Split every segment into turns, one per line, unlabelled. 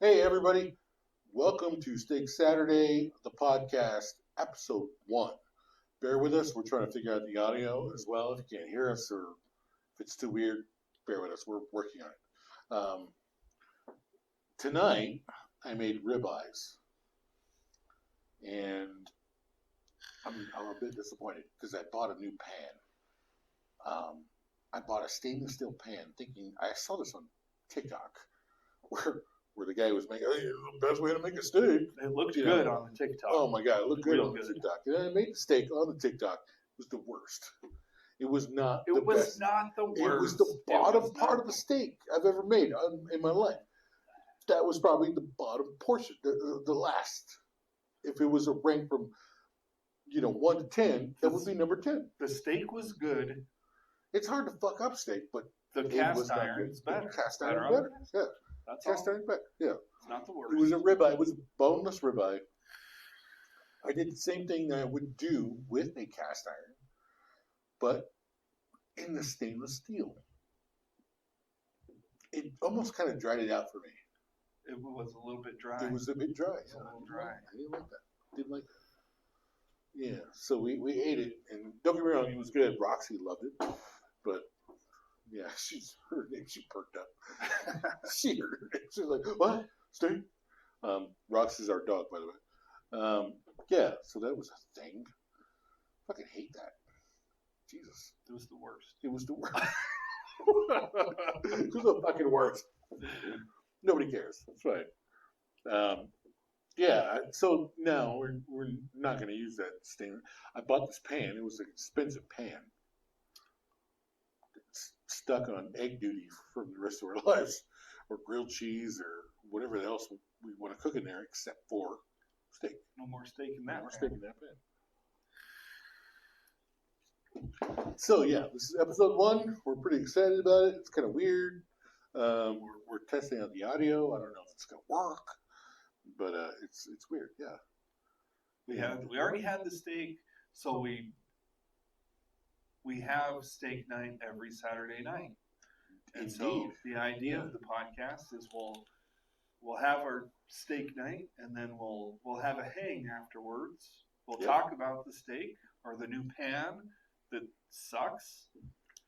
Hey, everybody. Welcome to Steak Saturday, the podcast, episode 1. Bear with us. We're trying to figure out the audio as well. If you can't hear us or if it's too weird, bear with us. We're working on it. Tonight, I made ribeyes. And I'm a bit disappointed because I bought a new pan. I bought a stainless steel pan thinking, I saw this on TikTok where the guy was making, hey, the best way to make a steak.
It looked good on the TikTok.
Oh my God, it looked good on the TikTok. And I made the steak on the TikTok. It was the worst. It was not the best.
It was not the worst.
It was the bottom part of the steak I've ever made in my life. That was probably the bottom portion, the last. If it was a rank from, 1 to 10, that would be number 10.
The steak was good.
It's hard to fuck up steak, but
the cast iron is better.
Cast iron better. Yeah.
That's
cast iron better. Yeah.
It's not the worst.
It was a ribeye. It was a boneless ribeye. I did the same thing that I would do with a cast iron, but in the stainless steel. It almost kind of dried it out for me.
It was a little bit dry.
It was a bit dry.
A little dry.
I didn't like that. Didn't like that. Yeah, so we ate it, and don't get me wrong, it was good. Roxy loved it, but yeah, she perked up. She was like, "What? Steak?" Roxy's our dog, by the way. Yeah, so that was a thing. Fucking hate that. Jesus,
it was the worst.
It was the worst. It was the fucking worst. Nobody cares. That's right. Yeah, so no, we're not going to use that stain. I bought this pan. It was an expensive pan. It's stuck on egg duty for the rest of our lives, or grilled cheese, or whatever else we want to cook in there, except for steak.
No more steak in that pan.
No more steak in that pan. So yeah, this is episode 1. We're pretty excited about it. It's kind of weird. We're testing out the audio. I don't know if it's going to work. But it's weird, yeah.
We already had the steak, so we have steak night every Saturday night. And
Indeed.
So the idea of the podcast is we'll have our steak night, and then we'll have a hang afterwards. We'll talk about the steak or the new pan that sucks.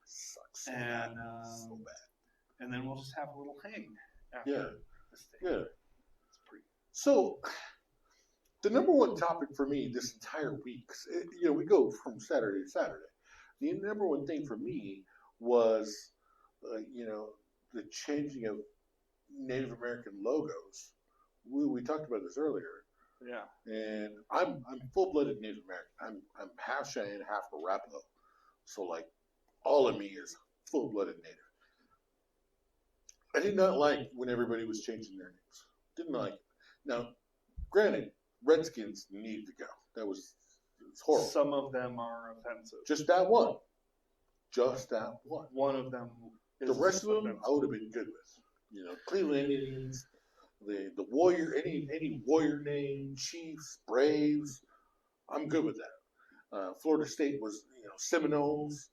Sucks.
And
so bad.
And then we'll just have a little hang after the steak.
Yeah. So, the number one topic for me this entire week, we go from Saturday to Saturday. The number one thing for me was, the changing of Native American logos. We talked about this earlier.
Yeah.
And I'm full-blooded Native American. I'm half Cheyenne, half Arapaho. So, like, all of me is full-blooded Native. I did not like when everybody was changing their names. Didn't like it. Now, granted, Redskins need to go. It's horrible.
Some of them are offensive.
Just that one. Just that one.
One of them is
the rest of them,
offensive.
I would have been good with. Cleveland Indians, the Warrior, any Warrior name, Chiefs, Braves, I'm good with that. Florida State was, Seminoles.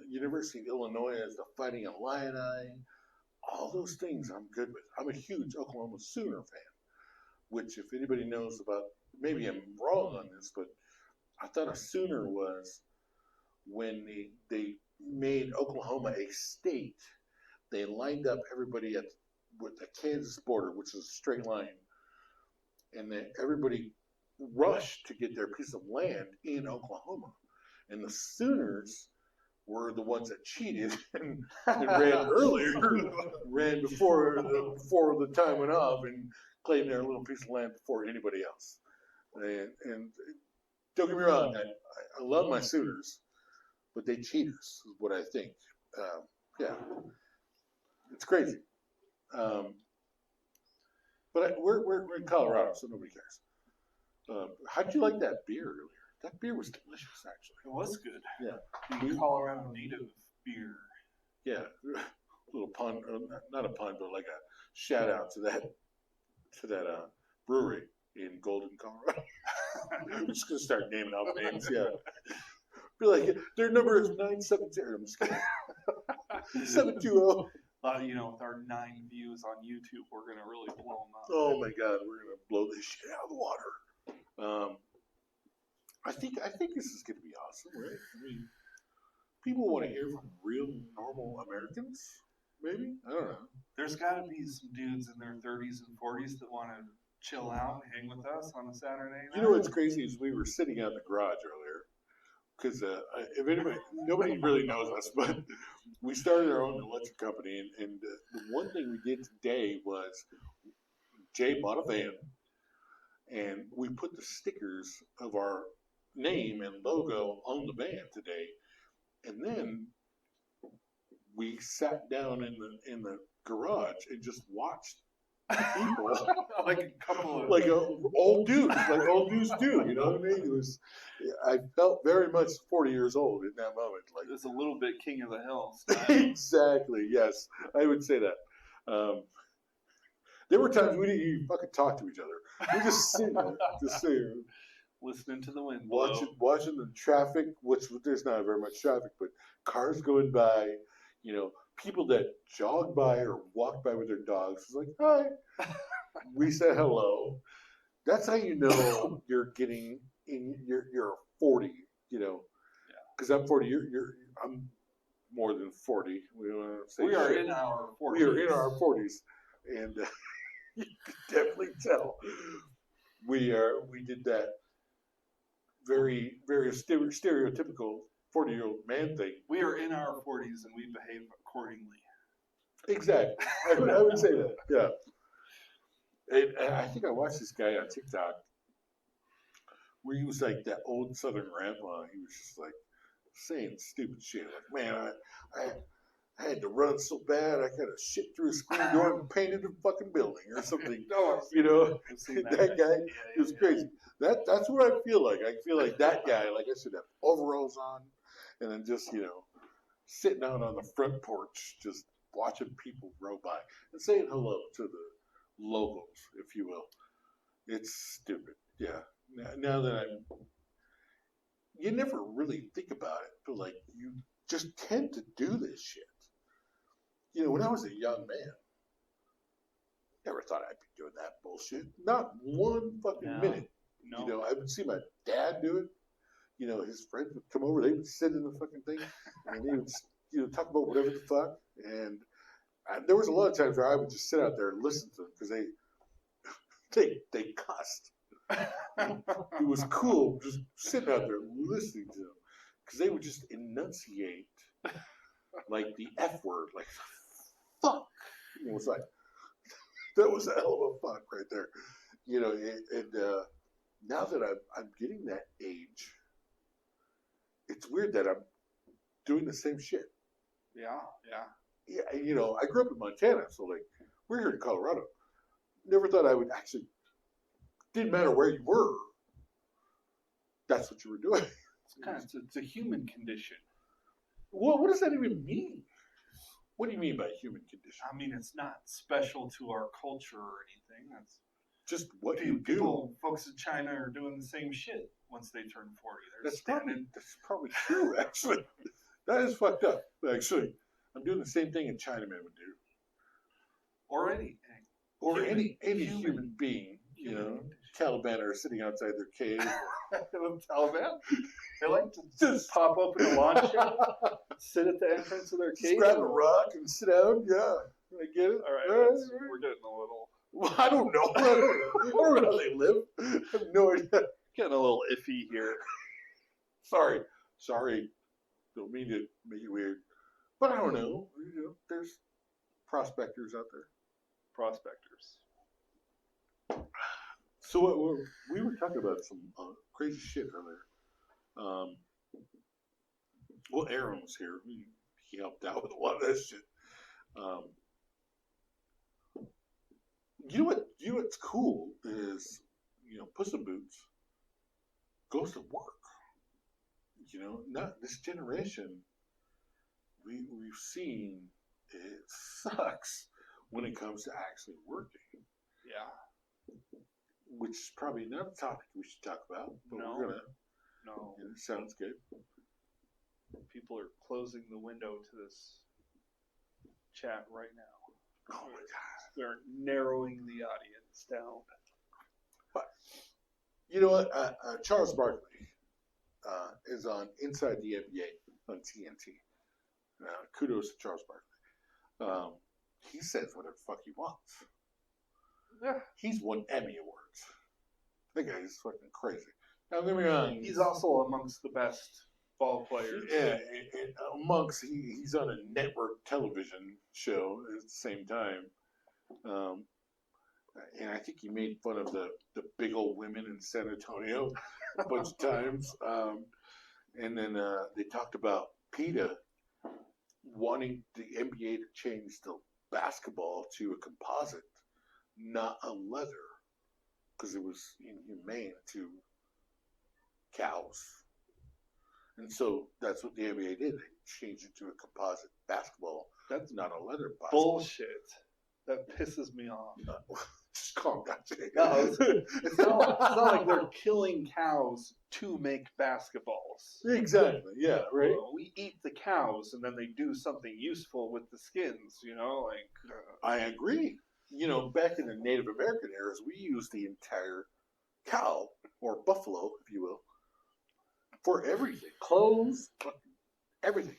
University of Illinois as the Fighting Illini. All those things I'm good with. I'm a huge Oklahoma Sooner fan, which if anybody knows about, maybe I'm wrong on this, but I thought a Sooner was when they made Oklahoma a state. They lined up everybody with the Kansas border, which is a straight line, and then everybody rushed to get their piece of land in Oklahoma. And the Sooners were the ones that cheated and ran earlier, ran before the time went off, and claimed their little piece of land before anybody else. And don't get me wrong, I love my Sooners, but they cheaters is what I think. Yeah, it's crazy. But we're in Colorado, so nobody cares. How'd you like that beer earlier? That beer was delicious, actually.
It was good.
Yeah.
The Colorado native beer.
Yeah. A little pun, not a pun, but like a shout out to that brewery in Golden, Colorado. I'm just going to start naming out names, yeah. Be like, their number is 970. I'm just kidding. 720
with our 9 views on YouTube, we're gonna really blow them up.
Oh my God, we're gonna blow this shit out of the water. I think this is gonna be awesome, right? I mean, people want to hear from real normal Americans. Maybe, I don't know.
There's got to be some dudes in their 30s and 40s that want to chill out and hang with us on a Saturday night.
You know what's crazy is we were sitting out in the garage earlier because if nobody really knows us, but we started our own electric company, and the one thing we did today was Jay bought a van, and we put the stickers of our name and logo on the van today, and then we sat down in the garage and just watched people
like a couple of
old dudes, like old dudes do. You know what I mean? It was. I felt very much 40 years old in that moment. Like
it's a little bit King of the Hill.
Exactly. Yes, I would say that. There were times we didn't even fucking talk to each other. We just sitting there,
listening to the wind,
watching the traffic. Which there's not very much traffic, but cars going by. You know, people that jog by or walk by with their dogs. It's like, hi. We said hello. That's how you know you're getting in. You're 40. You know, because I'm 40. I'm more than 40. We don't want to say
we are in our 40s.
We are in our 40s, and you can definitely tell we did that very very stereotypical 40-year-old man thing.
We are in our 40s and we behave accordingly.
Exactly. I would say that. Yeah. And I think I watched this guy on TikTok where he was like that old Southern grandpa. He was just like saying stupid shit. Like, man, I had to run so bad I got a shit through a screen door and painted a fucking building or something. You know, that guy, he was crazy. That's what I feel like. I feel like that guy, like I should have overalls on and then just, sitting out on the front porch, just watching people roll by and saying hello to the locals, if you will. It's stupid. Yeah. Now that you never really think about it, but like you just tend to do this shit. When I was a young man, never thought I'd be doing that bullshit. Not one fucking minute.
No.
I would see my dad do it. His friends would come over. They would sit in the fucking thing, and they would, talk about whatever the fuck. And there was a lot of times where I would just sit out there and listen to them because they cussed. It was cool just sitting out there listening to them because they would just enunciate like the F word, like fuck. It was like that was a hell of a fuck right there. And now that I'm getting that age, it's weird that I'm doing the same shit.
Yeah.
I grew up in Montana, so like we're here in Colorado. Never thought I would actually. Didn't matter where you were. That's what you were doing.
It's a human condition.
Well, what does that even mean? What do you mean by human condition?
I mean, it's not special to our culture or anything. That's
just what
people. Folks in China are doing the same shit once they turn 40.
That's probably true. Actually, that is fucked up. Actually, I'm doing the same thing a Chinaman would do,
or any
human being. Taliban are sitting outside their cave.
The Taliban? They like to just pop open a lawn chair, sit at the entrance of their cave.
Grab a rock and sit down. Yeah, I get it.
All right. We're getting a little.
Well, I don't know. I don't know how they live. I have no idea.
Getting a little iffy here.
Sorry. Don't mean to make it weird. But I don't know. There's prospectors out there.
Prospectors.
So we were talking about some crazy shit earlier. Well, Aaron was here. He helped out with a lot of that shit. What's cool is, Puss in Boots goes to work. Not this generation. We've seen it sucks when it comes to actually working.
Yeah.
Which is probably not a topic we should talk about, but we're gonna.
No.
It sounds good.
People are closing the window to this chat right now.
Oh my God.
They're narrowing the audience down.
You know what? Charles Barkley is on Inside the NBA on TNT. Kudos to Charles Barkley. He says whatever the fuck he wants.
Yeah.
He's won Emmy Awards. That guy is fucking crazy. Now, don't get me wrong.
He's also amongst the best ball players.
Yeah, and amongst, he's on a network television show at the same time. And I think he made fun of the big old women in San Antonio a bunch of times. And then they talked about PETA wanting the NBA to change the basketball to a composite, not a leather, because it was inhumane to cows. And so that's what the NBA did. They changed it to a composite basketball. That's not a leather basketball.
Bullshit. That pisses me off.
Just calm down, Jake.
No, it's not like they're killing cows to make basketballs.
Exactly. Yeah. Right.
Well, we eat the cows, and then they do something useful with the skins.
I agree. Back in the Native American eras, we used the entire cow or buffalo, if you will, for everything. Clothes, everything.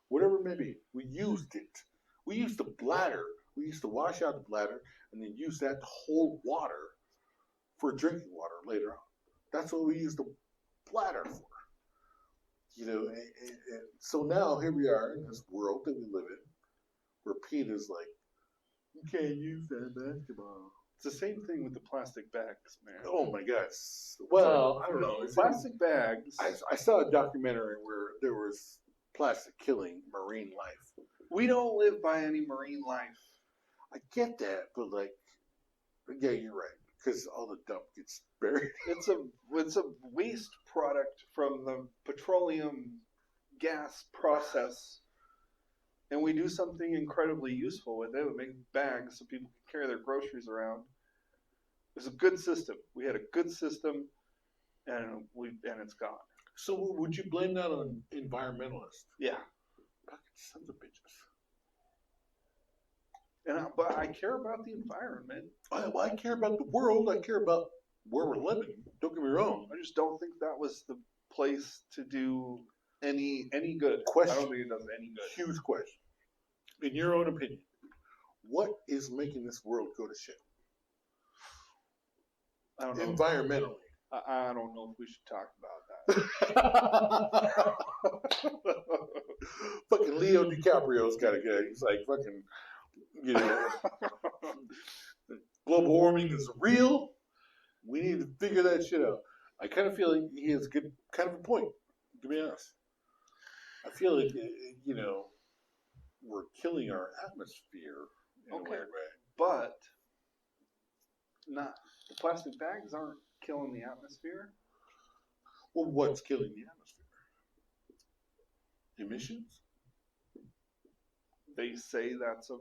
Whatever it may be. We used it. We used the bladder. We used to wash out the bladder and then use that to hold water for drinking water later on. That's what we use the bladder for. And so now here we are in this world that we live in where PETA's like, you can't use that basketball.
It's the same thing with the plastic bags, man.
Oh my gosh. Well, I don't know.
Plastic bags.
I saw a documentary where there was plastic killing marine life.
We don't live by any marine life.
I get that, but yeah, you're right. Because all the dump gets buried.
It's a waste product from the petroleum gas process, and we do something incredibly useful with it. We make bags so people can carry their groceries around. It's a good system. We had a good system, and it's gone.
So would you blame that on environmentalists?
Yeah.
Fucking sons of bitches.
But I care about the environment.
I care about the world. I care about where we're living. Don't get me wrong.
I just don't think that was the place to do any good.
Question.
I don't think it does any good.
Huge question. In your own opinion, what is making this world go to shit?
I don't know.
Environmentally.
I don't know if we should talk about that.
Fucking Leo DiCaprio's got a guy. He's like fucking, global warming is real. We need to figure that shit out. I kind of feel like he has kind of a point, to be honest. I feel like, we're killing our atmosphere in a weird way.
But the plastic bags aren't killing the atmosphere.
Well, what's killing the atmosphere? Emissions?
They say that's a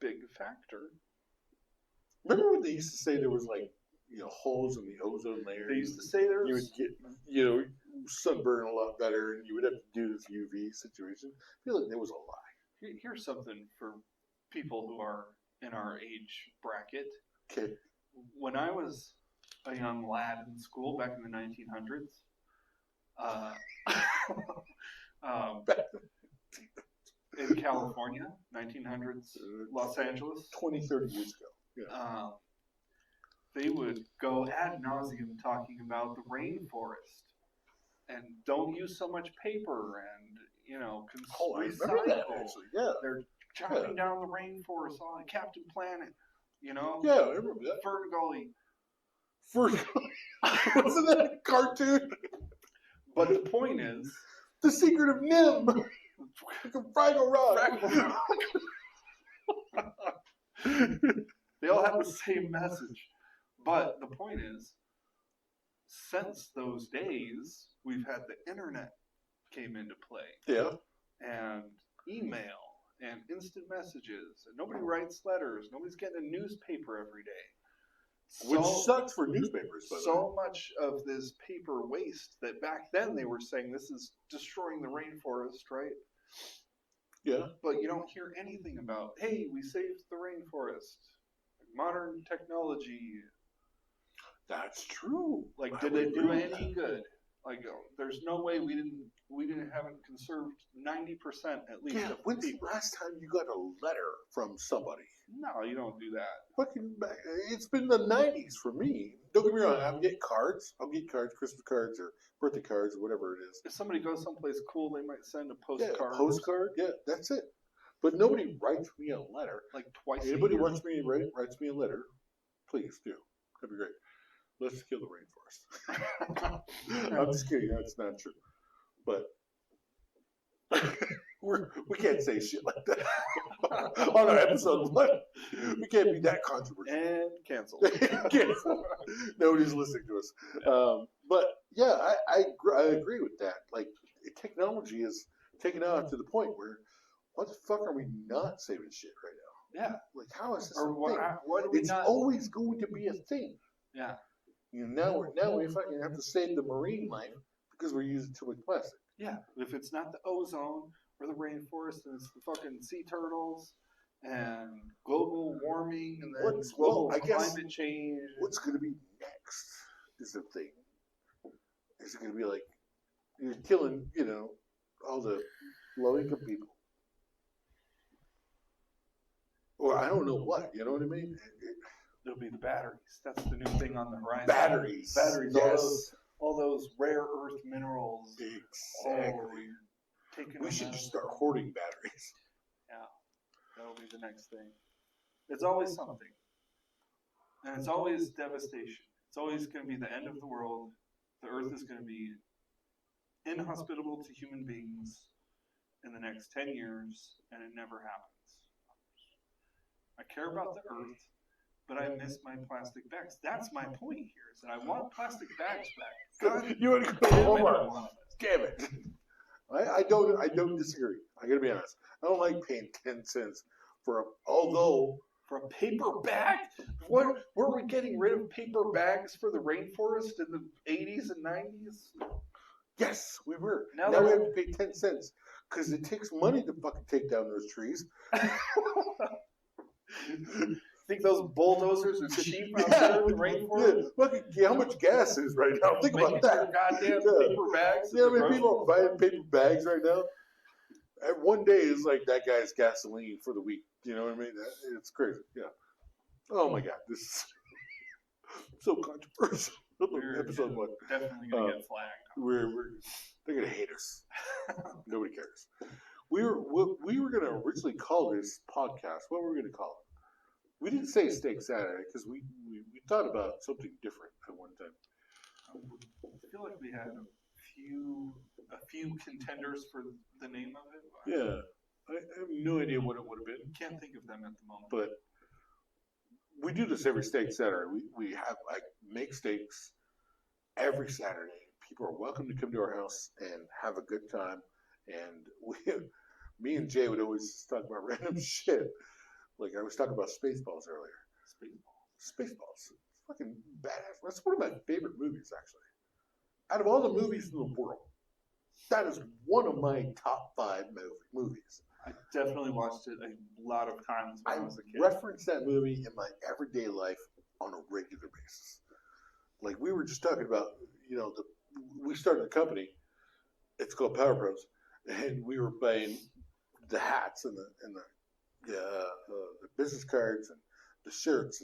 big factor.
Remember when they used to say there was holes in the ozone layer?
They used to say there
you would get, sunburn a lot better, and you would have to do this UV situation. I feel like there was a lie.
Here's something for people who are in our age bracket.
Okay.
When I was a young lad in school back in the 1900s, in California, 1900s, Los Angeles.
20, 30 years ago. Yeah.
They would go ad nauseum talking about the rainforest and don't use so much paper and,
I remember that actually. Yeah.
They're chopping down the rainforest on Captain Planet,
Yeah, I remember that.
Ferngully.
Wasn't that a cartoon?
But the point is,
The Secret of Nim. Fraggle Rock.
They all have the same message. But the point is, since those days, we've had the internet came into play.
Yeah.
And email and instant messages. And nobody writes letters. Nobody's getting a newspaper every day.
Which sucks for newspapers.
So much of this paper waste that back then they were saying this is destroying the rainforest, right?
Yeah.
But you don't hear anything about, hey, we saved the rainforest, modern technology.
That's true.
Like,
I
did
would
it do
agree with
any
that.
good? Like, there's no way haven't conserved 90% at least
Yeah,
of
when's the
paper.
last time you got a letter from somebody?
No, you don't do that.
Fucking, it's been the '90s for me. Don't get me wrong. I'll get cards. I'll get cards, Christmas cards or birthday cards or whatever it is.
If somebody goes someplace cool, they might send a
Yeah,
postcard.
a postcard. Yeah, that's it. But nobody writes me a letter.
Like twice
Anybody
a year.
wants me to writes me a letter, please do. That'd be great. Let's kill the rainforest. I'm just kidding. That's not true. But we can't say shit like that on our episode one. We can't be that controversial.
And canceled.
Nobody's listening to us. But yeah, I agree with that. Like, technology is taken out to the point where, what the fuck are we not saving shit right now?
Yeah.
Like, how is this
Or
a thing?
why do we
It's
not?
always going to be a thing.
Yeah.
You know, now we fucking have to save the marine life because we're using too much plastic.
Yeah. If it's not the ozone or the rainforest, and it's the fucking sea turtles and global warming and then global climate change.
What's going to be next is the thing. Is it going to be like you're killing, all the low-income people? Or I don't know what, you know what I mean?
It'll be the batteries. That's the new thing on the horizon.
Batteries.
Yes. All those rare earth minerals.
Exactly. We should just start hoarding batteries.
Yeah. That'll be the next thing. It's always something. And it's always devastation. It's always going to be the end of the world. The earth is going to be inhospitable to human beings in the next 10 years, and it never happens. I care about the earth, but I miss my plastic bags. That's my point here, is that I want plastic bags back. God,
you want to go to Walmart? Damn it. I don't disagree. I gotta be honest. I don't like paying 10 cents for
for a paper bag? What were we getting rid of paper bags for the rainforest in the 80s and 90s?
Yes, we were.
Now
we have to pay 10 cents because it takes money to fucking take down those trees.
Think those bulldozers are cheap out there in the rainforest?
Yeah. Look at how much gas is right now. Think about that.
Goddamn paper bags.
Yeah, I mean, people are buying paper bags right now. And one day is like that guy's gasoline for the week. You know what I mean? It's crazy. Yeah. Oh my God, this is so controversial. Episode 1.
Definitely gonna get flagged.
They're gonna hate us. Nobody cares. We were gonna originally call this podcast. What were we gonna call it? We didn't say Steak Saturday because we thought about something different at one time.
I feel like we had a few contenders for the name of it.
Yeah, I have no idea what it would have been.
Can't think of them at the moment.
But we do this every Steak Saturday. We have make steaks every Saturday. People are welcome to come to our house and have a good time. And me and Jay would always talk about random shit. Like I was talking about Spaceballs earlier. Spaceballs. Fucking badass. That's one of my favorite movies, actually. Out of all the movies in the world, that is one of my top 5 movies.
I definitely watched it a lot of times when I was a kid.
I reference that movie in my everyday life on a regular basis. Like we were just talking about, we started a company. It's called Power Pros, and we were buying the hats and the business cards and the shirts.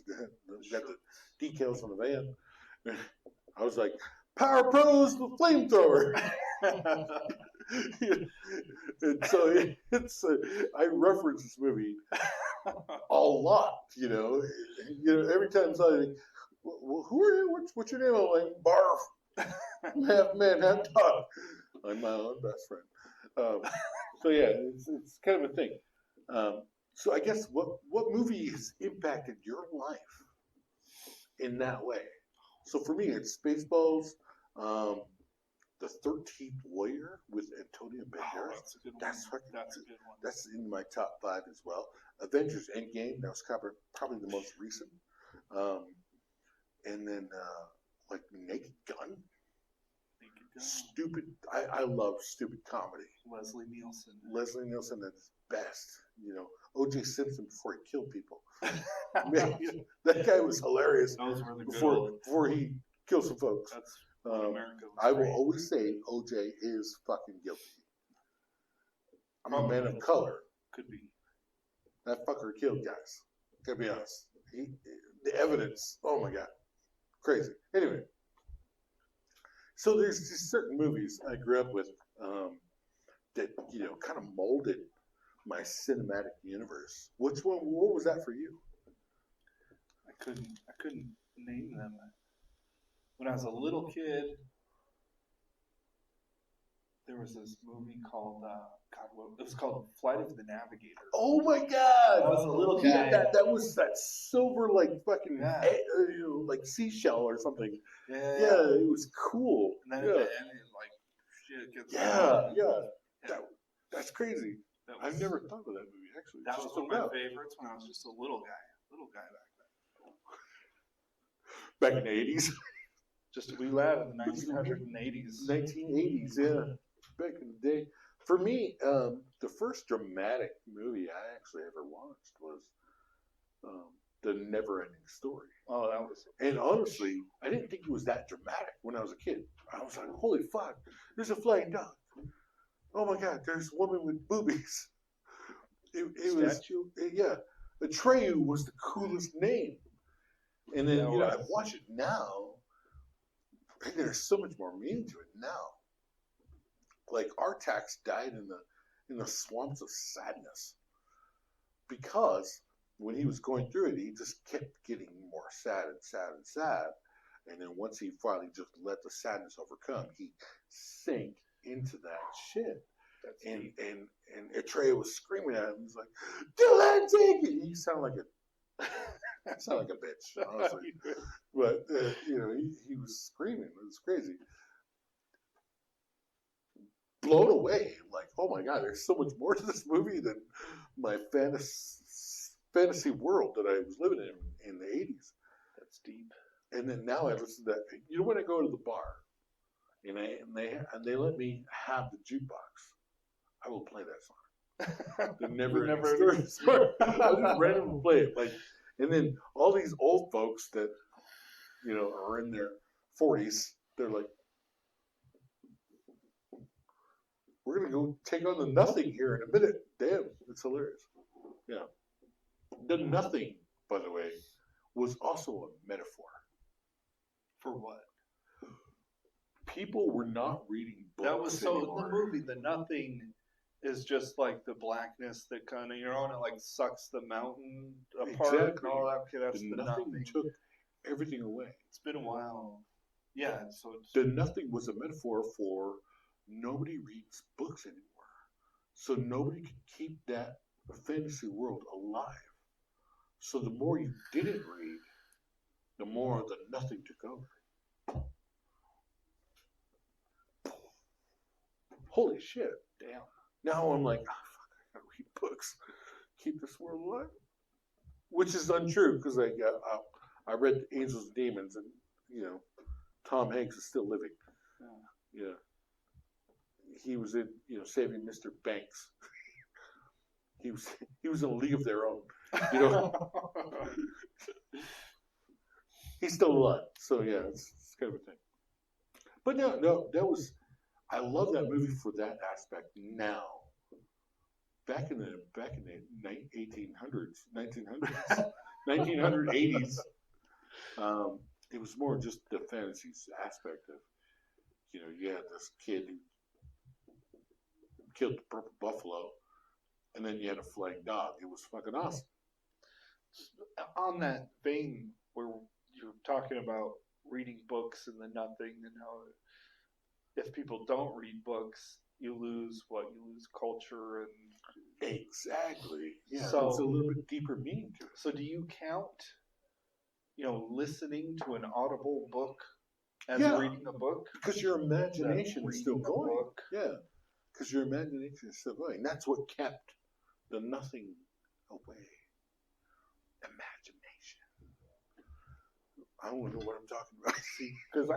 We got the decals on the van. I was like, Power Pros, the flamethrower. And so I reference this movie a lot. Every time somebody, well, who are you? What's your name? I'm like, Barf. Half man, half dog. I'm my own best friend. So yeah, it's kind of a thing. So I guess what movie has impacted your life in that way? So for me, it's Spaceballs, The 13th Warrior with Antonio Banderas.
That's a good one.
That's
a good one.
That's in my top 5 as well. Avengers Endgame, that was probably the most recent. And then like Naked Gun.
Naked go.
Stupid. I love stupid comedy.
Leslie Nielsen.
Leslie Nielsen at his best. You know, O.J. Simpson before he killed people. Man, that guy was hilarious
Those were the good
before
old.
before he killed some folks.
That's when America was
I will
great.
always say O.J. is fucking guilty. I'm a
Probably.
man of color.
Could be.
That fucker killed guys. Gotta be honest. The evidence. Oh my god, crazy. Anyway, so there's these certain movies I grew up with that kind of molded my cinematic universe. What was that for you?
I couldn't name them. When I was a little kid, there was this movie called it was called Flight of the Navigator.
Oh my god!
I was a little
Yeah,
guy.
that was that silver like fucking
Yeah.
like seashell or something.
Yeah.
Yeah, it was cool.
And then
Yeah.
at the end, it like shit gets.
Yeah. That's crazy.
That was,
I've never thought of that movie actually.
That was
Just
one of my
about.
favorites when I was just a little guy
Back in the 80s.
just a wee lad in the 1980s.
1980s, yeah. Back in the day. For me, the first dramatic movie I actually ever watched was The Never-Ending Story.
Oh, that was.
And honestly, I didn't think it was that dramatic when I was a kid. I was like, holy fuck, there's a flying dog. Oh my god, there's a woman with boobies. It was, yeah. Atreyu was the coolest name. And then, I watch it now, and there's so much more meaning to it now. Like Artax died in the swamps of sadness because when he was going through it, he just kept getting more sad and sad and sad. And then once he finally just let the sadness overcome, he sank into that shit. And Atreyu was screaming at him. He's like, "Dylan, take it!" He sounded like a bitch, honestly. But he was screaming. It was crazy. Blown away, like, oh my god, there's so much more to this movie than my fantasy world that I was living in the 80s.
That's deep.
And then now I listen to that. When I go to the bar, and they let me have the jukebox, I will play that song. The Never-Ending Story. I'll just randomly play it, like, and then all these old folks that are in their 40s, they're like, we're going to go take on the Nothing here in a minute. Damn, it's hilarious. Yeah. The Nothing, by the way, was also a metaphor.
For what?
People were not reading books
That was so.
anymore.
The movie, The Nothing, is just like the blackness that kind of and it like sucks the mountain apart
Exactly.
and all that. Okay, that's
The
the
Nothing
Nothing.
took everything away.
It's been a while. Yeah, so it's,
The Nothing was a metaphor for nobody reads books anymore. So nobody could keep that fantasy world alive. So the more you didn't read, the more the Nothing took over. Holy shit.
damn.
Now I'm like, oh, fuck, I gotta read books. Keep this world alive. Which is untrue because I read Angels and Demons and, Tom Hanks is still living. Yeah. He was in, Saving Mr. Banks. he was in a league of their own. He's still alive. So yeah, it's kind of a thing. But no, I love that movie for that aspect now. Back in the 1980s, it was more just the fantasy aspect of, you had this kid who killed the purple buffalo, and then you had a flying dog. It was fucking awesome.
On that vein, where you're talking about reading books and the Nothing, and how if people don't read books, you lose culture and.
Exactly. Yeah.
So
it's a little bit deeper meaning to it.
So do you count, listening to an audible book as reading a book?
Because your imagination is still going.
Book.
Yeah. Because your imagination is still going. That's what kept the Nothing away. Imagination. I don't know what I'm talking about.
Because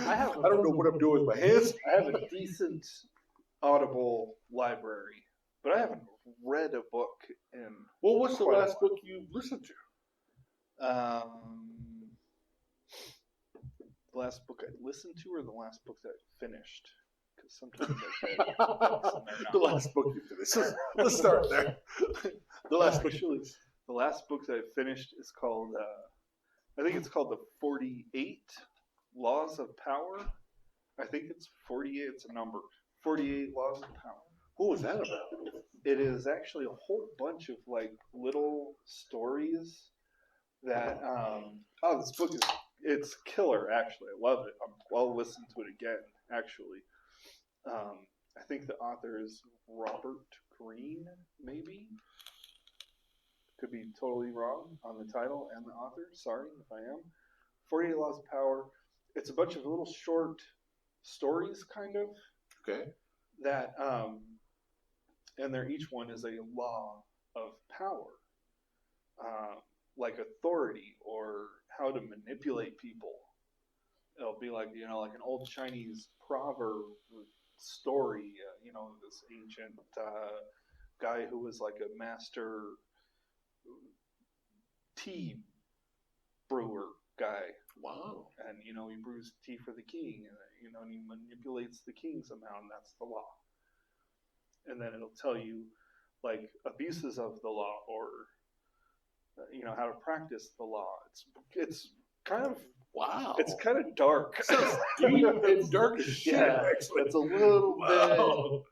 I have
I don't know what I'm doing with my hands.
I have a decent Audible library, but I haven't read a book in.
Well, what's the
quite a
last
while.
book you listened to?
The last book I listened to, or the last book that I finished? Because sometimes I read books and they're not.
The last book you finished. Let's start there. The last book.
Actually, the last book that I finished is called. I think it's called The 48 Laws of Power. I think it's 48. It's a number. 48 Laws of Power.
What was that about?
It is actually a whole bunch of like little stories that. This book it's killer. Actually, I love it. I'll listen to it again. Actually, I think the author is Robert Greene. Maybe could be totally wrong on the title and the author. Sorry if I am. 48 Laws of Power. It's a bunch of little short stories, kind of.
Okay.
That and each one is a law of power, like authority or how to manipulate people. It'll be like like an old Chinese proverb story. This ancient guy who was like a master tea brewer guy.
Wow.
And he brews tea for the king, and he manipulates the king somehow, and that's the law. And then it'll tell you like abuses of the law, or how to practice the law. It's kind of
Wow.
It's kind of dark.
It's dark as shit.
Yeah,
Actually.
it's a little
Wow.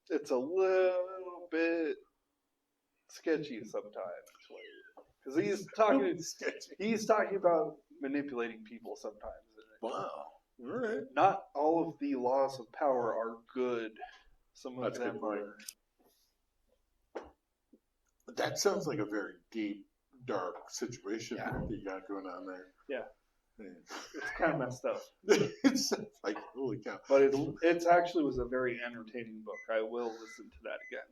bit. It's a little bit sketchy sometimes, because he's talking about manipulating people sometimes.
Wow. All right.
Not all of the laws of power are good. Some of
That's a
them
good point.
are.
That sounds like a very deep, dark situation
Yeah.
that you got going on there.
Yeah. It's kind of messed up.
It's like, holy cow.
But it actually was a very entertaining book. I will listen to that again.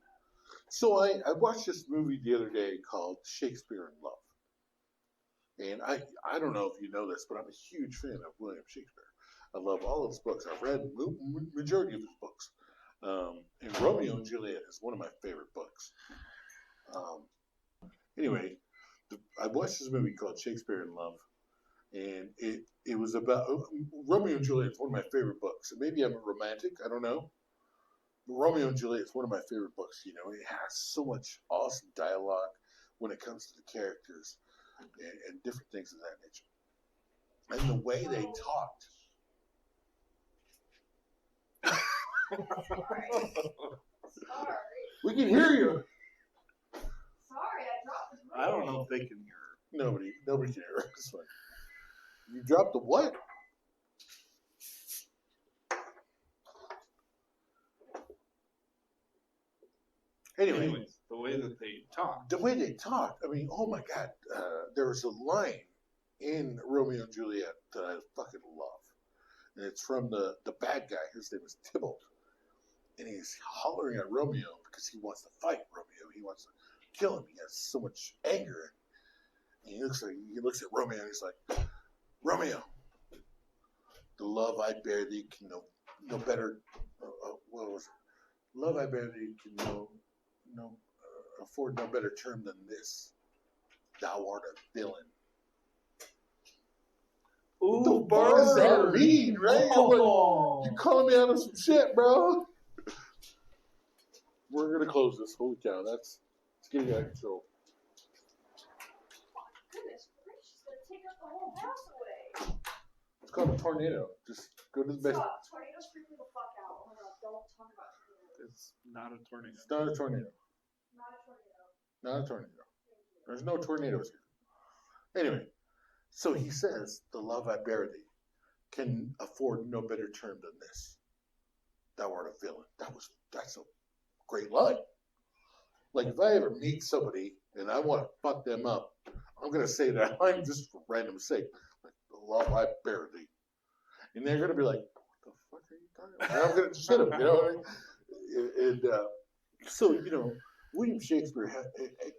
So I watched this movie the other day called Shakespeare in Love. And I don't know if you know this, but I'm a huge fan of William Shakespeare. I love all of his books. I've read majority of his books. And Romeo and Juliet is one of my favorite books. Anyway, I watched this movie called Shakespeare in Love. And it was about Romeo and Juliet is one of my favorite books. Maybe I'm a romantic, I don't know. But Romeo and Juliet is one of my favorite books. It has so much awesome dialogue when it comes to the characters and different things of that nature. And the way they talked.
Sorry.
We can hear you.
Sorry, I dropped the
I don't know if they can hear.
Nobody can hear us. It's fine. You dropped the what?
Anyways, the way that they talk.
The way they talked. I mean, oh my God. There was a line in Romeo and Juliet that I fucking love. And it's from the bad guy. His name is Tybalt. And he's hollering at Romeo because he wants to fight Romeo. He wants to kill him. He has so much anger. And he looks at Romeo and he's like, Romeo, the love I bear thee can no better. What was it? Love I bear thee can afford no better term than this. Thou art a villain.
Ooh,
What does that mean, right?
Oh.
You calling me out of some shit, bro? We're gonna close this. Holy cow, it's getting out of control.
Goodness gracious, gonna take up the whole house away.
It's called a tornado. Just go to the basement.
Stop, tornadoes freak me the fuck out. Oh my god, don't talk about tornadoes.
It's not a tornado.
It's not a tornado.
Not a tornado.
Not a tornado.
Thank you.
There's no tornadoes here. Anyway, so he says, the love I bear thee can afford no better term than this. Thou art a villain. That's a great line. Like if I ever meet somebody and I want to fuck them up, I'm going to say that line just for random sake. Like, the love I bear thee. And they're going to be like, what the fuck are you talking about? And I'm going to just hit them, you know what I mean? And so, William Shakespeare had,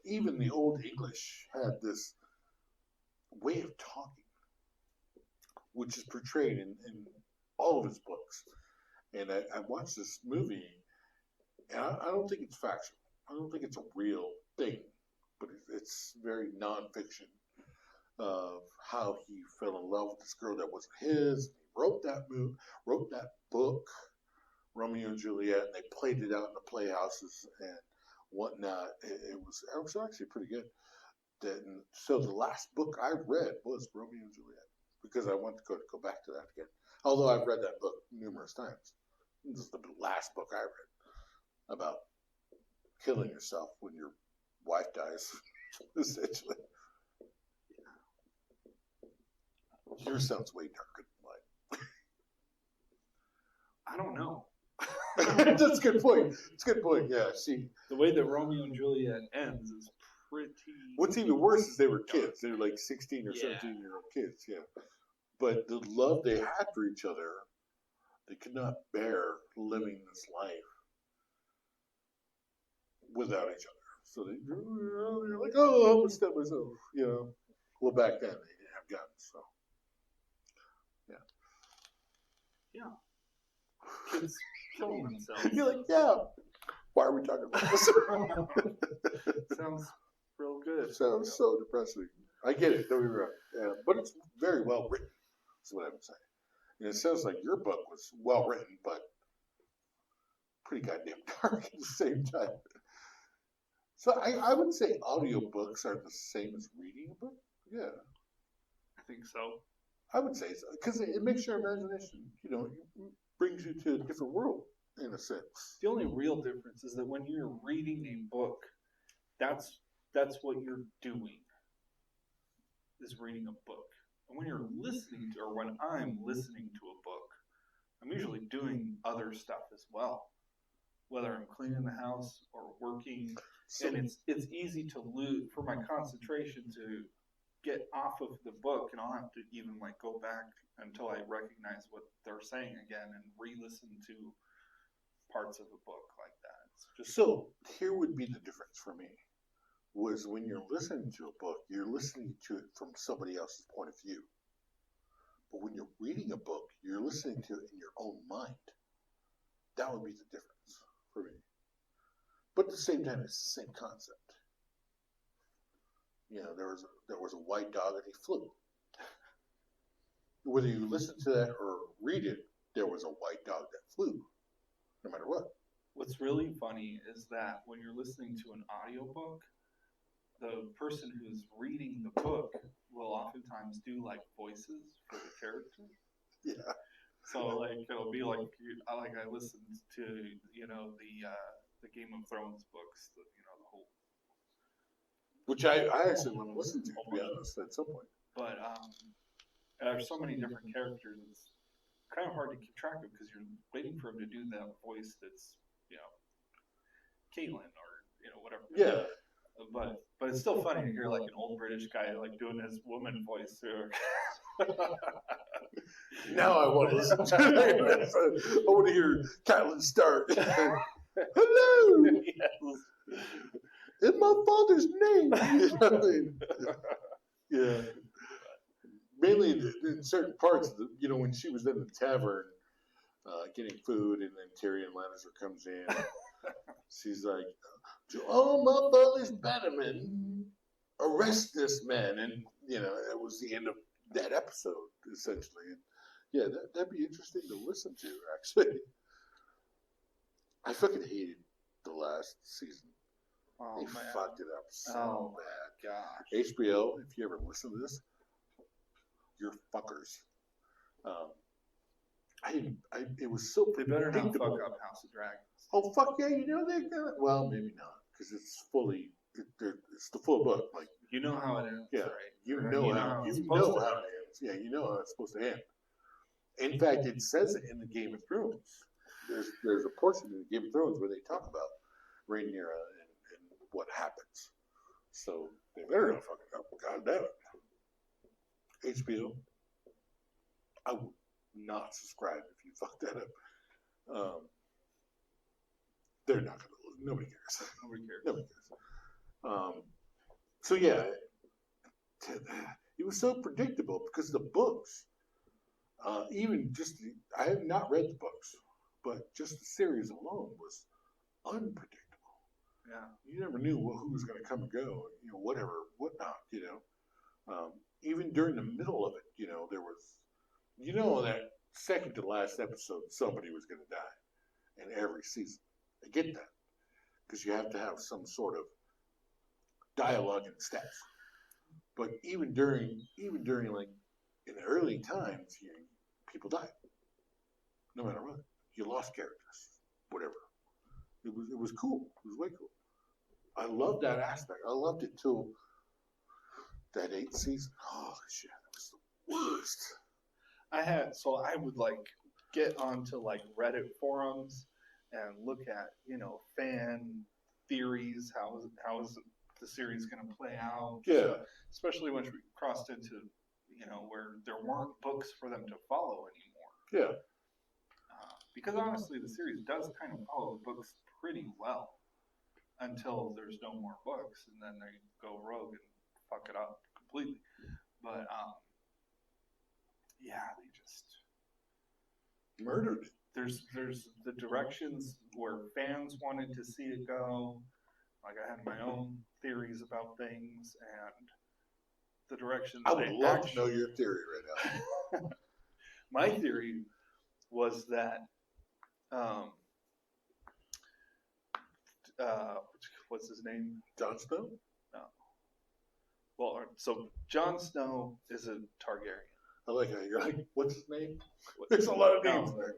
even the Old English had this way of talking which is portrayed in all of his books. And I watched this movie, and I don't think it's factual. I don't think it's a real thing, but it's very nonfiction of how he fell in love with this girl that wasn't his. He wrote that book, Romeo and Juliet, and they played it out in the playhouses and whatnot. It was actually pretty good. So the last book I read was Romeo and Juliet because I want to go back to that again. Although I've read that book numerous times. This is the last book I read about killing yourself when your wife dies, essentially. Yours sounds way darker
I don't know.
than mine. That's a good point. It's a good point. Yeah. See,
The way that Romeo and Juliet ends is pretty.
what's even worse is they were kids. They were like 16 or
Yeah.
17-year-old kids. Yeah. But the love they had for each other, they could not bear living this life without each other. So they're like, oh, I'm gonna step myself. Well, back then they didn't have guns, so
Yeah. Kids killing themselves.
you're like, yeah. Why are we talking about this?
Sounds real good.
Sounds so depressing. I get it. Don't be wrong. Yeah, but it's very well written. Is what I'm saying. And it sounds like your book was well written, but pretty goddamn dark at the same time. So I would say audiobooks are the same as reading a book. Yeah,
I think so.
I would say so because it makes your imagination, it brings you to a different world in a sense.
The only real difference is that when you're reading a book, that's what you're doing. Is reading a book. And when you're listening to, or when I'm listening to a book, I'm usually doing other stuff as well. Whether I'm cleaning the house or working,
So,
and it's easy to lose for my concentration to get off of the book, and I'll have to even like go back until I recognize what they're saying again and re-listen to parts of a book like that. It's just
so here would be the difference for me. Was when you're listening to a book, you're listening to it from somebody else's point of view. But when you're reading a book, you're listening to it in your own mind. That would be the difference for me. But at the same time, it's the same concept. There was a white dog and he flew. Whether you listen to that or read it, there was a white dog that flew, no matter what.
What's really funny is that when you're listening to an audiobook, the person who's reading the book will oftentimes do like voices for the character.
Yeah.
So like it'll be like I listened to the Game of Thrones books, the whole.
Which I actually want to listen to be honest, at some point.
But there's so many different characters. It's kind of hard to keep track of because you're waiting for him to do that voice that's Caitlin or whatever.
Yeah.
But it's still funny to hear like an old British guy like doing his woman voice too.
Now I want to listen to it. I want to hear Catelyn Stark. Hello!
Yes.
In my father's name. Yeah. Mainly in certain parts, when she was in the tavern getting food, and then Tyrion Lannister comes in. She's like, to all my father's bannermen, arrest this man. And, it was the end of that episode, essentially. And yeah, that'd be interesting to listen to, actually. I fucking hated the last season.
Oh,
They
man.
fucked it up so
Oh,
bad.
gosh.
HBO, if you ever listen to this, you're fuckers. It was so
They better not
predictable.
fuck up House of Dragons.
Oh fuck yeah! They're gonna. Well, maybe not because it's fully. It's the full book. Like
You know how it ends,
Yeah.
right?
you
Or
know
you know
how
how it's
you
supposed
know
to
how
end.
it ends. Yeah, you know how it's supposed to end. In fact, it says it in the Game of Thrones. There's a portion in the Game of Thrones where they talk about Rhaenyra and what happens. So they better not fuck it up. God damn it. HBO. I would not subscribe if you fuck that up. They're not gonna. Nobody cares.
Nobody cares.
Nobody cares. So yeah, it was so predictable because the books Even just I have not read the books, but just the series alone was unpredictable.
Yeah.
You never knew who was going to come and go, whatever, whatnot, even during the middle of it, there was, that second to last episode, somebody was going to die in every season. I get that because you have to have some sort of dialogue and steps. But even during like in the early times, people died, no matter what. You lost characters, whatever. It was cool. It was way cool. I loved that aspect. I loved it till that 8th season. Holy shit, that was the worst.
I would like get onto like Reddit forums and look at, fan theories. How is the series going to play out?
Yeah.
Especially when we crossed into, where there weren't books for them to follow anymore.
Yeah.
Because honestly, the series does kind of follow the books pretty well until there's no more books, and then they go rogue and fuck it up completely. But yeah, they just
murdered it.
There's the directions where fans wanted to see it go. Like I had my own theories about things, and the directions.
I would love to know your theory right now.
My theory was that, what's his name?
Jon Snow?
No. Well, so Jon Snow is a Targaryen.
I like how you're like, what's his name? There's a lot of names there.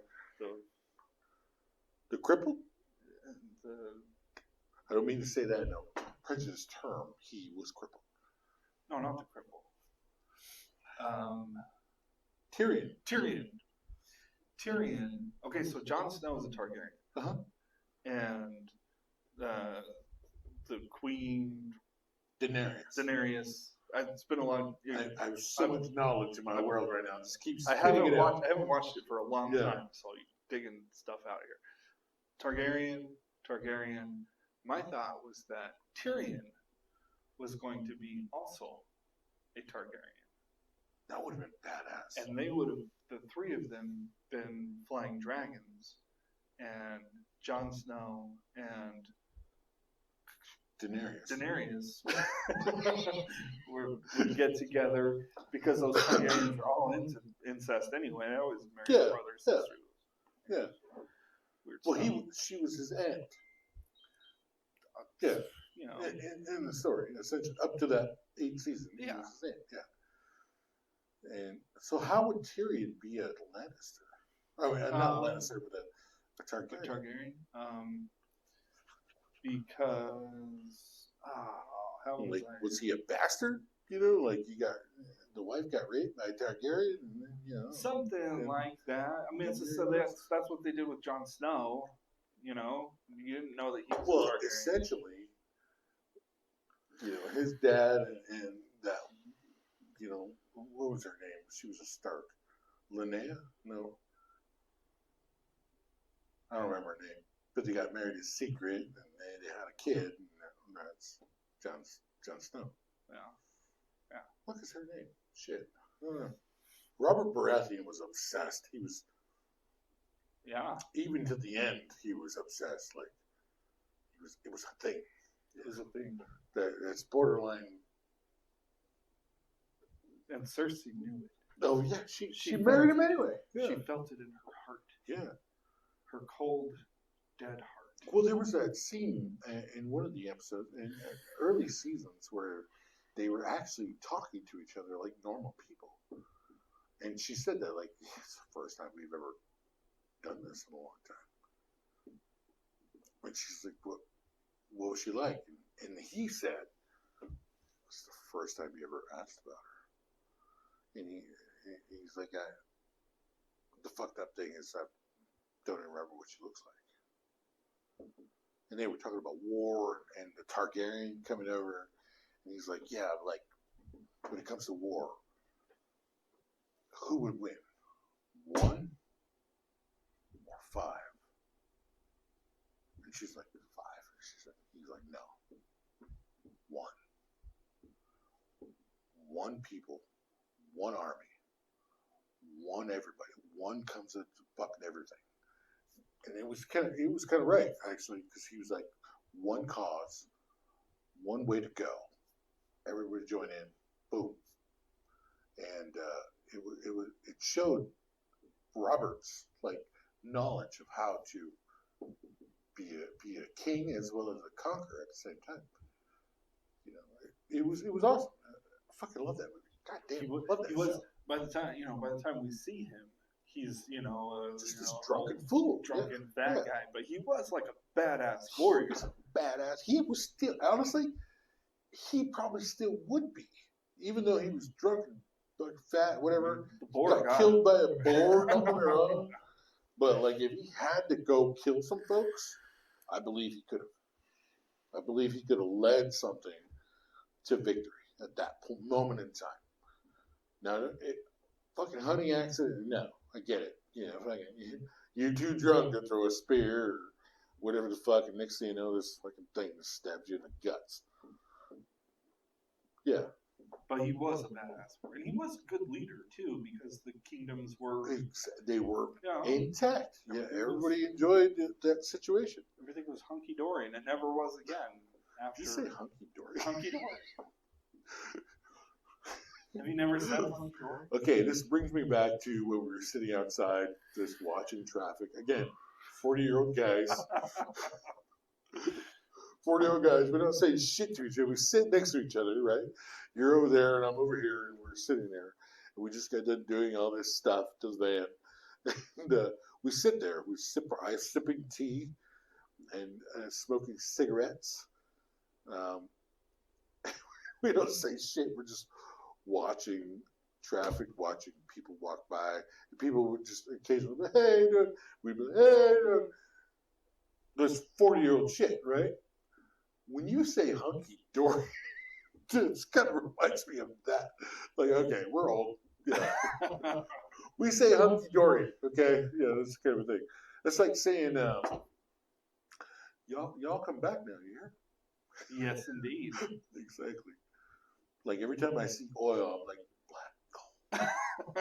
The cripple? I don't mean to say that in a prejudiced term. He was crippled.
No, not the cripple.
Tyrion.
Okay, so Jon Snow is a Targaryen.
Uh-huh.
And the queen
Daenerys.
It's been a long.
I have so much knowledge in my world right now. It just keeps.
I haven't watched it for a long time, so you digging stuff out here. Targaryen. My thought was that Tyrion was going to be also a Targaryen.
That would have been badass.
And they would have, the three of them, been flying dragons, and Jon Snow and Daenerys would get together because those Targaryens are all into incest anyway. They always marry brothers and sisters.
Yeah.
Weird
Well,
stuff.
she was his aunt. Yeah. In the story, essentially, up to that 8th season, he was his aunt. Yeah. And so, how would Tyrion be a Lannister? I mean, not Lannister, but a Targaryen.
A Targaryen. Because how
was he a bastard? Like the wife got raped by a Targaryen, and then,
something like that. I mean, so that's what they did with Jon Snow. You didn't know that he was a Targaryen.
Essentially, his dad and that, what was her name? She was a Stark. Linnea? No. I don't remember her name. But they got married in secret, and they had a kid, and that's Jon Snow.
Yeah.
What is her name? Shit. Robert Baratheon was obsessed. He was.
Yeah.
Even to the end, he was obsessed. Like, it was a thing.
It was a thing.
That's borderline.
And Cersei knew it.
Oh yeah, she married him anyway. Yeah.
She felt it in her heart.
Yeah.
Her cold, dead heart.
Well, there was that scene in one of the episodes in early seasons where they were actually talking to each other like normal people, and she said that like it's the first time we've ever done this in a long time. And she's like, "What was she like?" And he said, "It's the first time you ever asked about her." And he's like, "The fucked up thing is I don't even remember what she looks like." And they were talking about war and the Targaryen coming over, and he's like, "Yeah, like when it comes to war, who would win, 1 or 5?" And she's like, 5. He's like, "No, 1. 1 people, 1 army, one everybody. One comes up to fucking everything. And it was kind of right, actually, because he was like, one cause, one way to go. Everybody join in, boom. And it showed Robert's like knowledge of how to be a king as well as a conqueror at the same time. You know, it was awesome. I fucking love that movie. God damn, love that show.
By the time we see him, he's
Just this drunken fool,
drunken fat guy, but he was like a badass warrior.
He was a badass. He was still, honestly, he probably still would be, even though he was drunk and like fat, whatever.
The boar
got
got
killed by a boar, don't get me wrong. But like, if he had to go kill some folks, I believe he could have. I believe he could have led something to victory at that moment in time. Now, fucking hunting accident, no, I get it. You know, fucking, you're too drunk to throw a spear or whatever the fuck, and next thing you know, this fucking thing stabs you in the guts. Yeah.
But he was a badass warrior, and he was a good leader too, because the kingdoms were
They were
yeah,
intact. Yeah, everybody enjoyed that situation.
everything was hunky dory, and it never was again. After
Did you say hunky dory?
hunky dory. Have you never said hunky dory?
Okay, this brings me back to when we were sitting outside, just watching traffic. Again, 40-year-old guys. 40-year-old guys, we don't say shit to each other. We sit next to each other, right? You're over there and I'm over here, and we're sitting there. And we just got done doing all this stuff to the van. And we sit there. We sip our ice, sipping tea and smoking cigarettes. We don't say shit. We're just watching traffic, watching people walk by. And people would just occasionally be, hey, dude. We'd be like, hey, dude. There's 40-year-old shit, right? When you say hunky dory, it kind of reminds me of that. Like, okay, we're old. Yeah. We say hunky dory, okay? Yeah, that's kind of a thing. It's like saying, y'all come back now, you hear?
Yes, indeed.
Exactly. Like every time I see oil, I'm like, black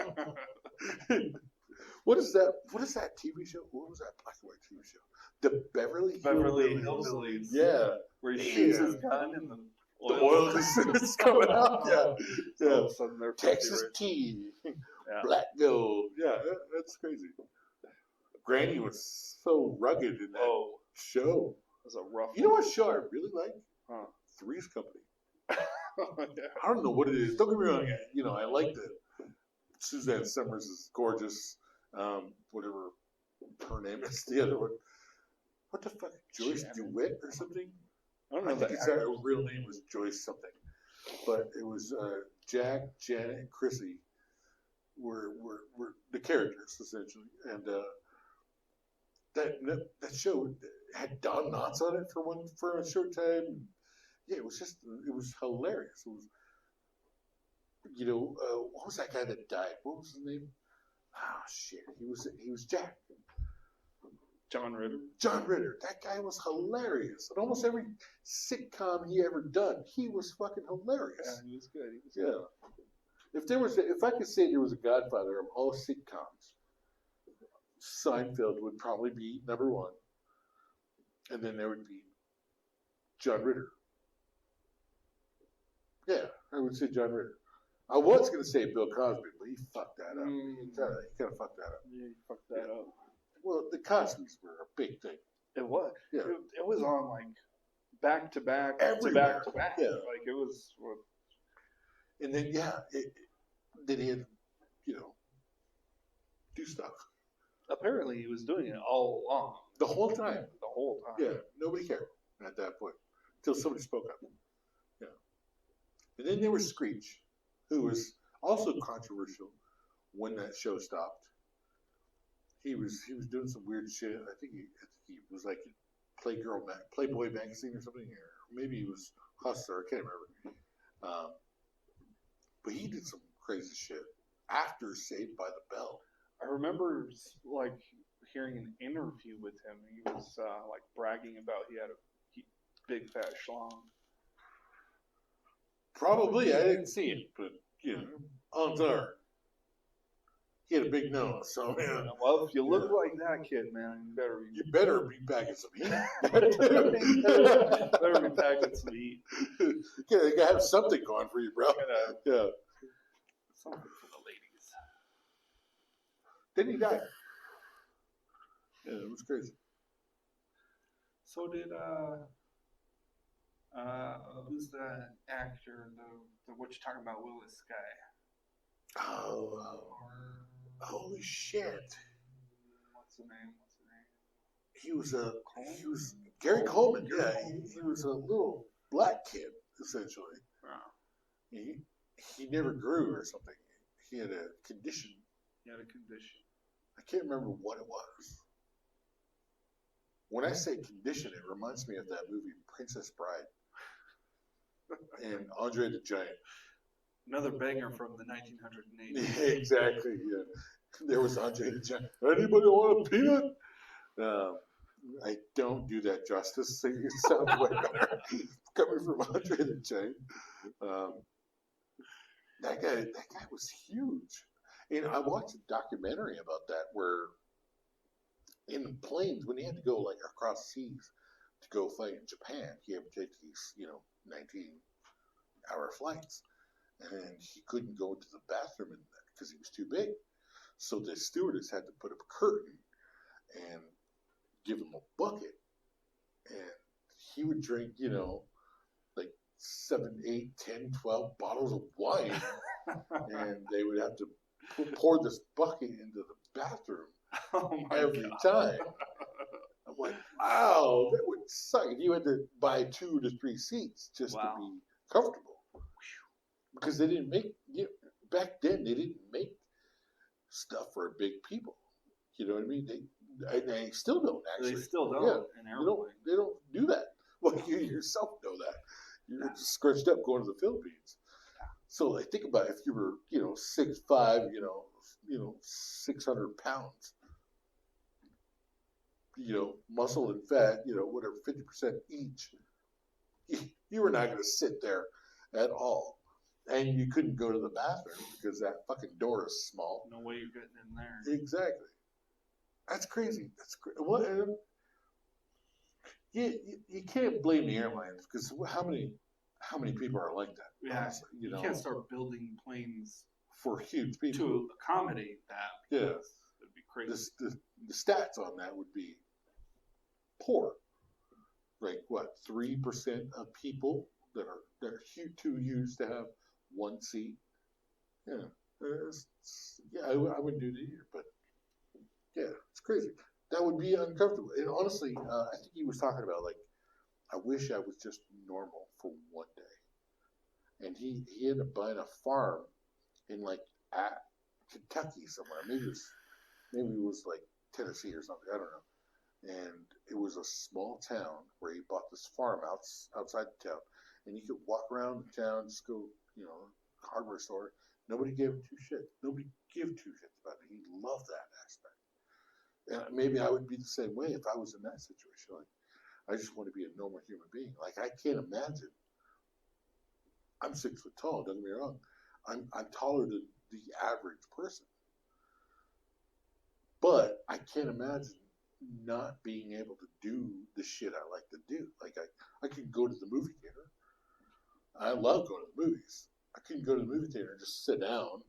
gold. What is that TV show? What was that black and white TV show? The Beverly
Hillbillies.
Yeah.
Where he shoots his gun and the
oil is coming out. Yeah. Yeah.
All of a sudden they're
Texas tea. Black gold. Yeah, that's crazy. Granny was so rugged in that show.
It was a rough.
You know what show I really like?
Huh.
Three's Company. I don't know what it is. Don't get me wrong. You know, I like that. Suzanne Summers is gorgeous. Whatever her name is, the other one. What the fuck? Joyce DeWitt or something?
I don't know.
I think her real name was Joyce something. But it was Jack, Janet, and Chrissy were the characters essentially, and that show had Don Knotts on it for a short time. Yeah, it was hilarious. It was, what was that guy that died? What was his name? Ah, shit. He was Jack.
John Ritter.
John Ritter. That guy was hilarious. In almost every sitcom he ever done, he was fucking hilarious.
Yeah, he was good.
Yeah. If I could say there was a Godfather of all sitcoms, Seinfeld would probably be number one, and then there would be John Ritter. Yeah, I would say John Ritter. I was going to say Bill Cosby, but he fucked that up. He kind of fucked that up.
Yeah, he fucked that up.
Well, the Cosbys were a big thing.
It was.
Yeah.
It was on like back to back
Everywhere.
to back.
Yeah.
Like it was.
And then then he had, do stuff.
Apparently, he was doing it all along.
The whole time.
The whole time.
Yeah, nobody cared at that point until somebody spoke up. Yeah. And then there was Screech, who was also controversial when that show stopped. He was doing some weird shit. I think he was like Playboy magazine or something, or maybe he was Hustler. I can't remember. But he did some crazy shit after Saved by the Bell.
I remember like hearing an interview with him. He was like bragging about he had a big fat schlong.
Probably, I didn't see it, but odds are he had a big nose. So yeah,
Well, if you look like that kid, man,
you better be packing some heat.
better be packing some heat.
You gotta have something going for you, bro. Yeah.
Something for the ladies.
Then he died. Yeah, it was crazy.
So did who's the actor? The what you talking about? Willis guy.
Oh, holy shit!
What's the name?
He was Gary Coleman. Yeah, he was a little black kid essentially.
Wow.
He never grew or something. He had a condition.
He had a condition.
I can't remember what it was. When I say condition, it reminds me of that movie Princess Bride and Andre the Giant.
Another banger from the 1980s.
Exactly. Yeah, there was Andre the Giant. Anybody want a peanut? I don't do that justice. So it sounds way better coming from Andre the Giant. That guy was huge. And I watched a documentary about that where in the planes, when he had to go like across seas to go fight in Japan, he had to take these, 19-hour flights. And he couldn't go into the bathroom because he was too big. So the stewardess had to put up a curtain and give him a bucket. And he would drink, like 7, 8, 10, 12 bottles of wine. And they would have to pour this bucket into the bathroom every time. I'm like, wow, that would suck. You had to buy 2 to 3 seats just to be comfortable. Because they didn't make, back then, they didn't make stuff for big people. You know what I mean? They still don't, actually.
They still don't.
Yeah, they don't do that. Well, you yourself know that. You're just scrunched up going to the Philippines. So like, think about if you were, 6'5", 600 pounds, muscle and fat, whatever, 50% each. You were not going to sit there at all. And you couldn't go to the bathroom because that fucking door is small.
No way you're getting in there.
Exactly. That's crazy. That's crazy. What? You can't blame the airlines because how many people are like that?
Yeah,
honestly,
you can't start building planes
for huge people
to accommodate that.
Yeah,
it'd be crazy.
The stats on that would be poor. Like what? 3% of people that are too used to have one seat. Yeah, I wouldn't do it either. But yeah, it's crazy. That would be uncomfortable. And honestly, I think he was talking about like, I wish I was just normal for one day. And he ended up buying a farm in like at Kentucky somewhere. Maybe it was like Tennessee or something. I don't know. And it was a small town where he bought this farm outside the town, and you could walk around the town, just go, hardware store. Nobody gave him 2 shits. Nobody gave 2 shits about it. He loved that aspect. And maybe I would be the same way if I was in that situation. Like, I just want to be a normal human being. Like, I can't imagine. I'm 6 foot tall. Don't get me wrong. I'm taller than the average person. But I can't imagine not being able to do the shit I like to do. Like, I could go to the movie theater. I love going to the movies. I couldn't go to the movie theater and just sit down.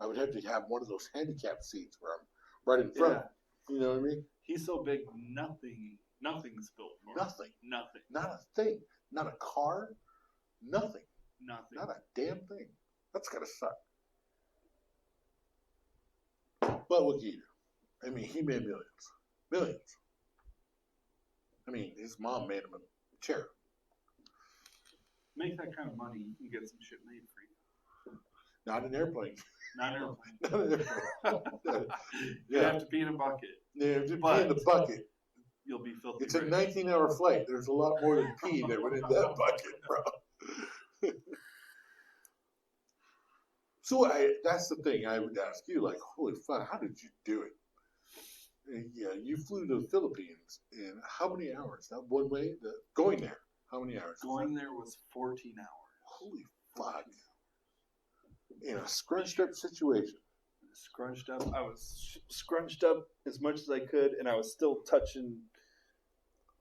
I would have to have one of those handicapped seats where I'm right in front. Yeah. You know what I mean?
He's so big, nothing's built for him. Nothing.
Not a thing. Not a car. Nothing.
Nothing.
Not a damn thing. That's gotta suck. But what can you do? I mean, he made millions. Millions. I mean, his mom made him a chair.
Make that kind of money, you can get some shit made for you.
Not an airplane.
Not an airplane.
Not an airplane.
You have to pee in a bucket.
Yeah, just pee in the bucket.
You'll be filthy.
It's a 19-hour flight. There's a lot more than pee that went in that bucket, bro. So that's the thing I would ask you, like, holy fuck, how did you do it? And yeah, you flew to the Philippines in how many hours? That one way? Going there, how many hours?
Going there was 14 hours.
Holy fuck. In a scrunched up situation.
scrunched up. I was scrunched up as much as I could, and I was still touching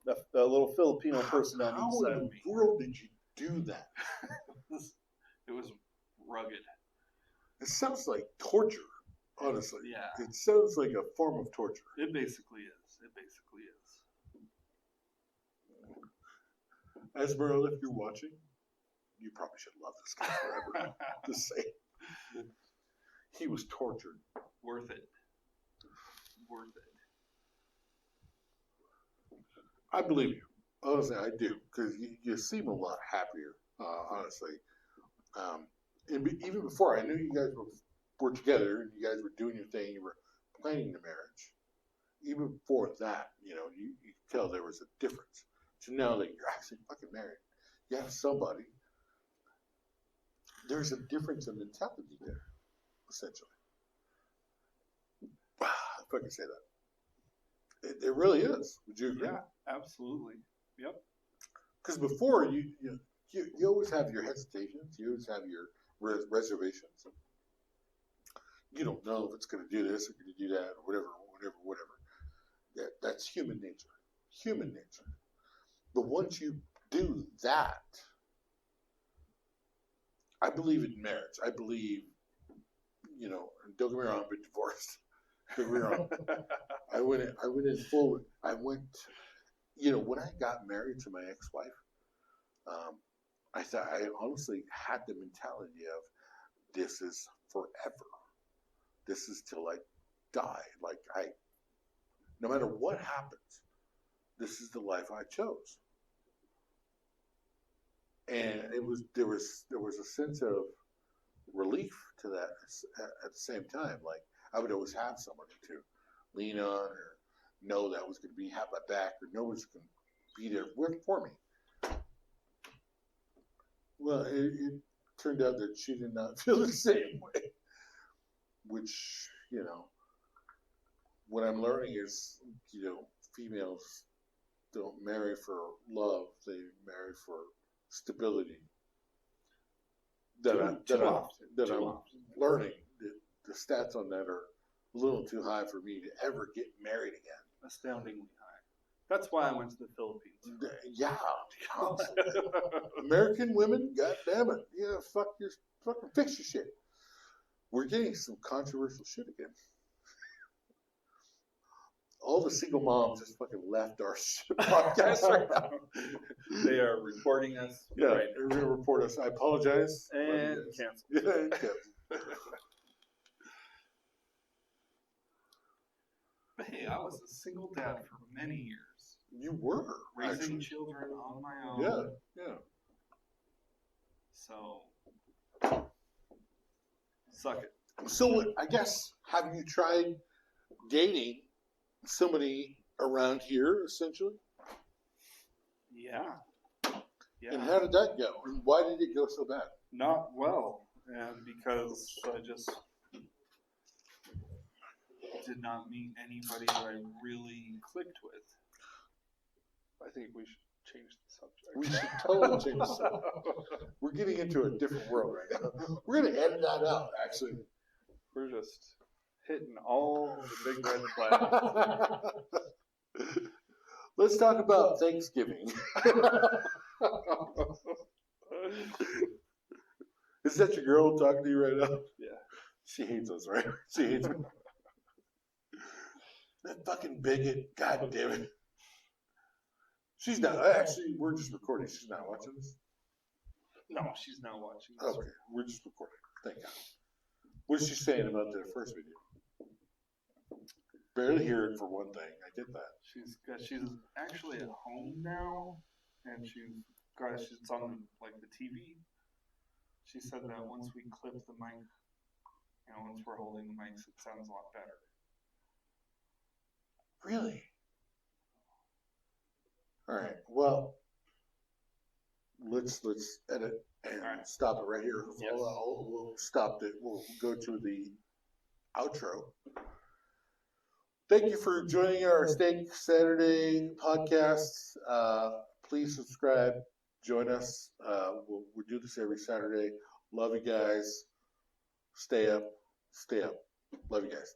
a little Filipino person on
How
each side
in
of
the
me.
world did you do that?
It was rugged.
It sounds like torture, honestly.
Yeah,
It sounds like a form of torture.
it basically is. It basically is.
Esmeralda, if you're watching, you probably should love this guy forever. Just say he was tortured.
Worth it. Worth it.
I believe you. Honestly, I do, because you seem a lot happier. Honestly, and even before I knew you guys were together and you guys were doing your thing, you were planning the marriage. Even before that, you could tell there was a difference. So now that you're actually fucking married, you have somebody. There's a difference in mentality there, essentially. If I can say that, it really is. Would you agree?
Yeah, absolutely. Yep.
Because before you always have your hesitations, you always have your reservations. You don't know if it's going to do this or going to do that or whatever. That's human nature. Human nature. But once you do that, I believe in marriage. I believe, don't get me wrong, I've been divorced. Don't get me wrong. I went in full. When I got married to my ex-wife, I thought I honestly had the mentality of this is forever. This is till I die. No matter what happens, this is the life I chose. And there was a sense of relief to that at the same time. Like I would always have somebody to lean on or know that was going to have my back or know was going to be there for me. Well, it turned out that she did not feel the same way, which, what I'm learning is, females don't marry for love, they marry for stability. That I'm learning. The stats on that are a little too high for me to ever get married again.
Astoundingly high. That's why I went to the Philippines.
Yeah, American women, god damn it. Yeah, fucking fix your shit. We're getting some controversial shit again. All the single moms just fucking left our podcast right now.
They are reporting us.
Yeah,
right.
they're going to report us. I apologize.
And cancel.
Yeah, and cancel.
But hey, I was a single dad for many years.
You were
Raising
actually.
children on my own.
Yeah.
So, suck it.
So I guess, have you tried dating somebody around here, essentially?
Yeah.
And how did that go? And why did it go so bad?
Not well. And because I just did not meet anybody that I really clicked with. I think we should change the subject.
We should totally change the subject. We're getting into a different world right now. We're going to edit that out, actually.
We're just hitting all the big red flags.
Let's talk about Thanksgiving. Is that your girl talking to you right now?
Yeah.
She hates us, right? She hates me. That fucking bigot. God damn it. She's not. Actually, we're just recording. She's not watching this.
No, she's not watching this.
Okay, we're just recording. Thank God. What is she saying about the first video? Barely hear it for one thing. I get that.
She's actually at home now, and she's on like the TV. She said that once we clip the mic, once we're holding the mics, it sounds a lot better.
Really? All right. Well, let's edit and stop it right here.
Yes.
We'll stop it. We'll go to the outro. Thank you for joining our Steak Saturday podcast. Please subscribe. Join us. We do this every Saturday. Love you guys. Stay up. Stay up. Love you guys.